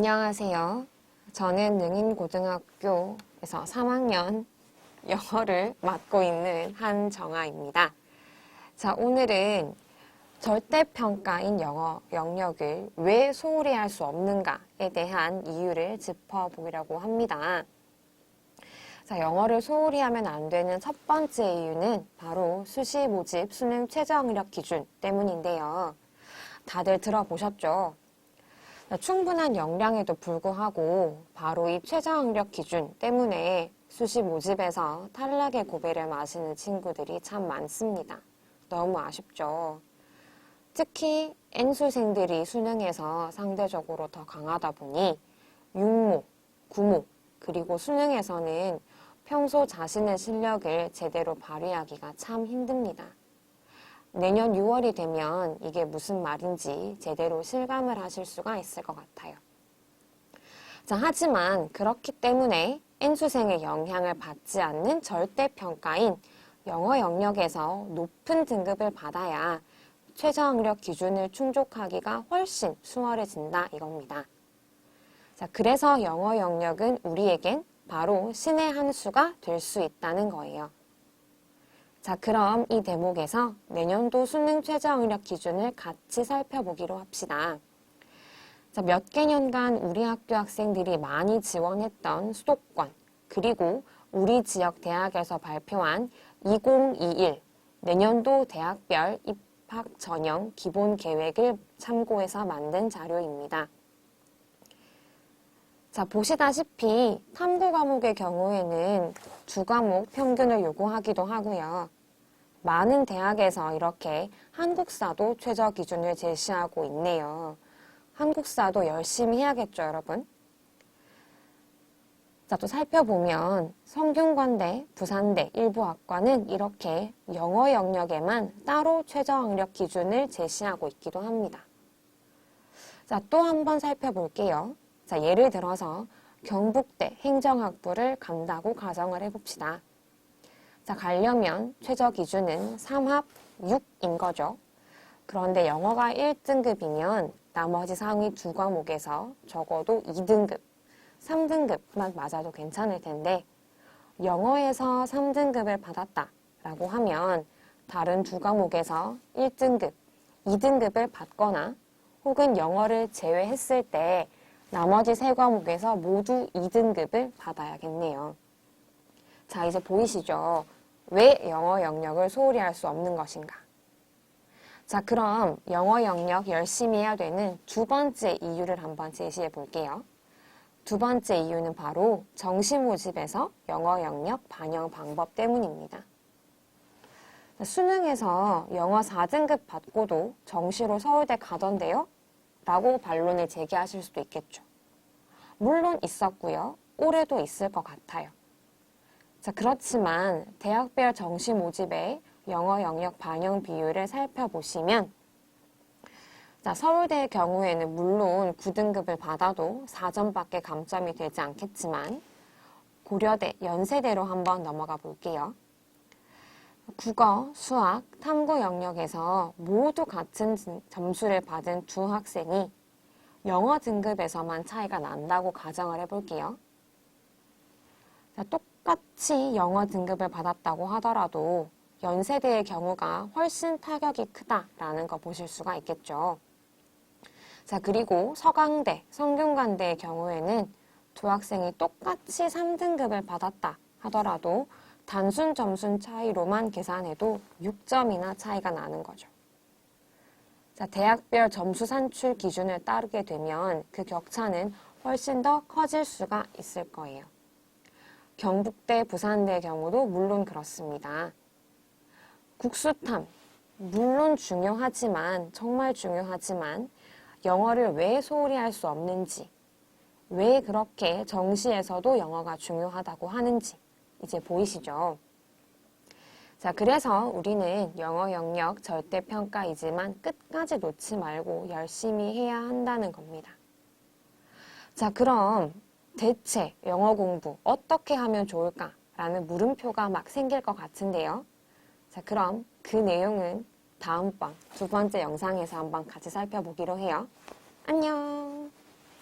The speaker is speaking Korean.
안녕하세요. 저는 능인고등학교에서 3학년 영어를 맡고 있는 한정아입니다. 자, 오늘은 절대평가인 영어 영역을 왜 소홀히 할 수 없는가에 대한 이유를 짚어보려고 합니다. 자, 영어를 소홀히 하면 안 되는 첫 번째 이유는 바로 수시 모집 수능 최저학력 기준 때문인데요. 다들 들어보셨죠? 충분한 역량에도 불구하고 바로 이 최저학력 기준 때문에 수시 모집에서 탈락의 고배를 마시는 친구들이 참 많습니다. 너무 아쉽죠. 특히 N수생들이 수능에서 상대적으로 더 강하다 보니 육모, 구모, 그리고 수능에서는 평소 자신의 실력을 제대로 발휘하기가 참 힘듭니다. 내년 6월이 되면 이게 무슨 말인지 제대로 실감을 하실 수가 있을 것 같아요. 자, 하지만 그렇기 때문에 N수생의 영향을 받지 않는 절대평가인 영어 영역에서 높은 등급을 받아야 최저학력 기준을 충족하기가 훨씬 수월해진다 이겁니다. 자, 그래서 영어 영역은 우리에겐 바로 신의 한 수가 될 수 있다는 거예요. 자, 그럼 이 대목에서 내년도 수능 최저학력 기준을 같이 살펴보기로 합시다. 자, 몇 개년간 우리 학교 학생들이 많이 지원했던 수도권, 그리고 우리 지역 대학에서 발표한 2021 내년도 대학별 입학 전형 기본 계획을 참고해서 만든 자료입니다. 자, 보시다시피 탐구 과목의 경우에는 2과목 평균을 요구하기도 하고요. 많은 대학에서 이렇게 한국사도 최저 기준을 제시하고 있네요. 한국사도 열심히 해야겠죠, 여러분? 자, 또 살펴보면 성균관대, 부산대 일부 학과는 이렇게 영어 영역에만 따로 최저학력 기준을 제시하고 있기도 합니다. 자, 또 한번 살펴볼게요. 자, 예를 들어서 경북대 행정학부를 간다고 가정을 해봅시다. 자, 가려면 최저 기준은 3합 6인 거죠. 그런데 영어가 1등급이면 나머지 상위 2과목에서 적어도 2등급, 3등급만 맞아도 괜찮을 텐데 영어에서 3등급을 받았다라고 하면 다른 2과목에서 1등급, 2등급을 받거나 혹은 영어를 제외했을 때 나머지 3과목에서 모두 2등급을 받아야겠네요. 자, 이제 보이시죠? 왜 영어 영역을 소홀히 할 수 없는 것인가? 자, 그럼 영어 영역 열심히 해야 되는 두 번째 이유를 한번 제시해 볼게요. 두 번째 이유는 바로 정시 모집에서 영어 영역 반영 방법 때문입니다. 수능에서 영어 4등급 받고도 정시로 서울대 가던데요? 라고 반론을 제기하실 수도 있겠죠. 물론 있었고요. 올해도 있을 것 같아요. 자, 그렇지만 대학별 정시 모집의 영어 영역 반영 비율을 살펴보시면 자, 서울대의 경우에는 물론 9등급을 받아도 4점밖에 감점이 되지 않겠지만 고려대, 연세대로 한번 넘어가 볼게요. 국어, 수학, 탐구 영역에서 모두 같은 점수를 받은 두 학생이 영어 등급에서만 차이가 난다고 가정을 해볼게요. 자, 똑같이 영어 등급을 받았다고 하더라도 연세대의 경우가 훨씬 타격이 크다라는 거 보실 수가 있겠죠. 자, 그리고 서강대, 성균관대의 경우에는 두 학생이 똑같이 3등급을 받았다 하더라도 단순 점수 차이로만 계산해도 6점이나 차이가 나는 거죠. 자, 대학별 점수 산출 기준을 따르게 되면 그 격차는 훨씬 더 커질 수가 있을 거예요. 경북대, 부산대의 경우도 물론 그렇습니다. 국수탐, 물론 중요하지만, 정말 중요하지만 영어를 왜 소홀히 할 수 없는지, 왜 그렇게 정시에서도 영어가 중요하다고 하는지 이제 보이시죠? 자, 그래서 우리는 영어 영역 절대평가이지만 끝까지 놓지 말고 열심히 해야 한다는 겁니다. 자, 그럼 대체 영어 공부 어떻게 하면 좋을까라는 물음표가 막 생길 것 같은데요. 자, 그럼 그 내용은 다음번 두 번째 영상에서 한번 같이 살펴보기로 해요. 안녕!